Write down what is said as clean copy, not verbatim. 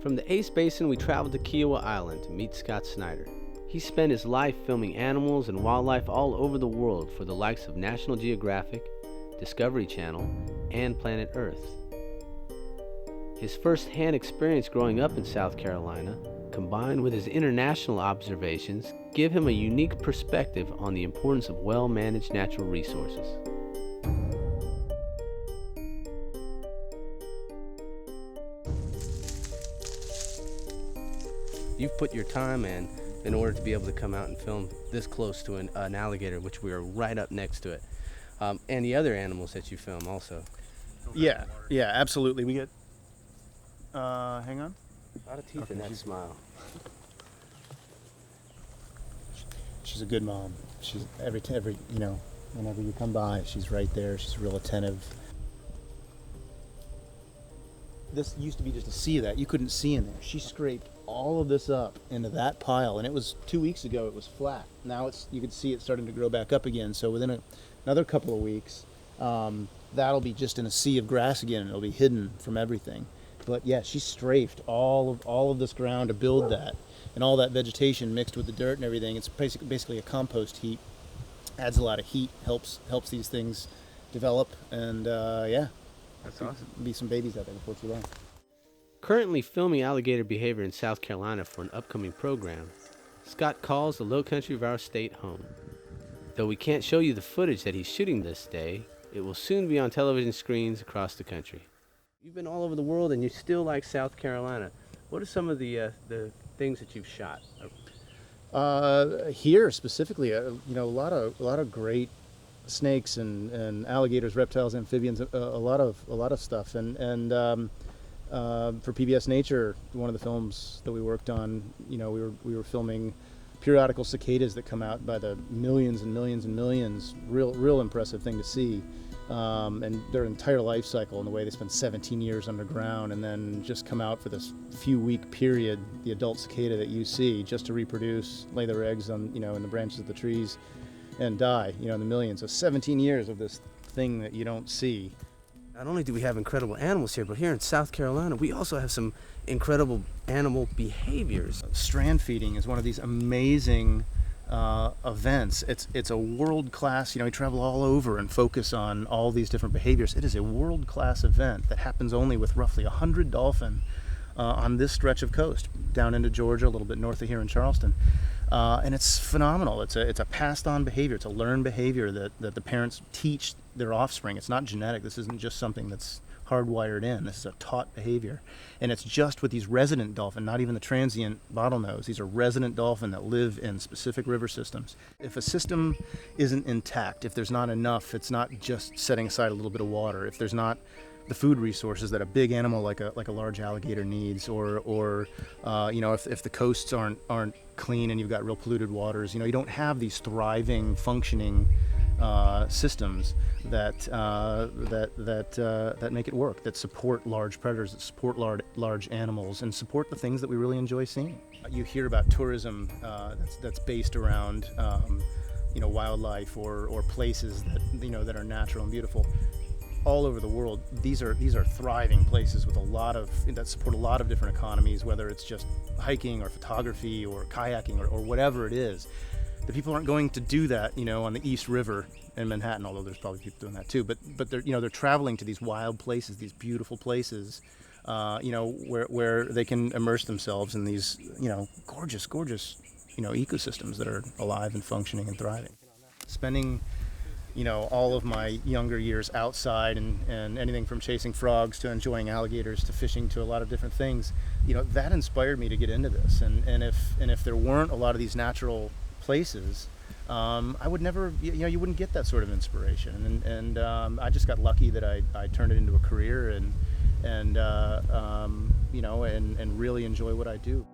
From the Ace Basin, we traveled to Kiawah Island to meet Scott Snider. He spent his life filming animals and wildlife all over the world for the likes of National Geographic, Discovery Channel, and Planet Earth. His first-hand experience growing up in South Carolina, combined with his international observations, give him a unique perspective on the importance of well-managed natural resources. You've put your time in order to be able to come out and film this close to an alligator, which we are right up next to it, and the other animals that you film also. Yeah, absolutely. We get, hang on. A lot of teeth in that smile. She's a good mom. She's every whenever you come by, she's right there. She's real attentive. This used to be just a sea that you couldn't see in there. She scraped all of this up into that pile, and it was 2 weeks ago. It was flat. Now you can see it starting to grow back up again. So within another couple of weeks, that'll be just in a sea of grass again. It'll be hidden from everything. But yeah, she strafed all of this ground to build that, and all that vegetation mixed with the dirt and everything. It's basically a compost heap. Adds a lot of heat, helps these things develop, and yeah. That's awesome. Be some babies out there before too long. Currently filming alligator behavior in South Carolina for an upcoming program, Scott calls the low country of our state home. Though we can't show you the footage that he's shooting this day, it will soon be on television screens across the country. You've been all over the world and you still like South Carolina. What are some of the things that you've shot? Here specifically, a lot of great snakes and alligators, reptiles, amphibians, a lot of stuff, and for PBS Nature, one of the films that we worked on, we were filming periodical cicadas that come out by the millions and millions and millions. Real impressive thing to see, and their entire life cycle, and the way they spend 17 years underground and then just come out for this few-week period, the adult cicada that you see, just to reproduce, lay their eggs on in the branches of the trees, and die, in the millions. So 17 years of this thing that you don't see. Not only do we have incredible animals here, but here in South Carolina, we also have some incredible animal behaviors. Strand feeding is one of these amazing events. It's a world-class, we travel all over and focus on all these different behaviors. It is a world-class event that happens only with roughly 100 dolphin on this stretch of coast, down into Georgia, a little bit north of here in Charleston. And it's phenomenal. It's a passed-on behavior. It's a learned behavior that the parents teach their offspring. It's not genetic. This isn't just something that's hardwired in. This is a taught behavior. And it's just with these resident dolphin, not even the transient bottlenose. These are resident dolphin that live in specific river systems. If a system isn't intact, if there's not enough, it's not just setting aside a little bit of water. If there's not the food resources that a big animal like a large alligator needs, or if the coasts aren't clean and you've got real polluted waters, you don't have these thriving, functioning systems that make it work, that support large predators, that support large animals, and support the things that we really enjoy seeing. You hear about tourism that's based around wildlife or places that are natural and beautiful. All over the world, these are thriving places with that support a lot of different economies, whether it's just hiking or photography or kayaking or whatever it is. The people aren't going to do that, on the East River in Manhattan, although there's probably people doing that too. But they're traveling to these wild places, these beautiful places, where they can immerse themselves in these, gorgeous, ecosystems that are alive and functioning and thriving. Spending all of my younger years outside and anything from chasing frogs to enjoying alligators to fishing to a lot of different things, that inspired me to get into this. And if there weren't a lot of these natural places, I would never, you wouldn't get that sort of inspiration. And I just got lucky that I turned it into a career and really enjoy what I do.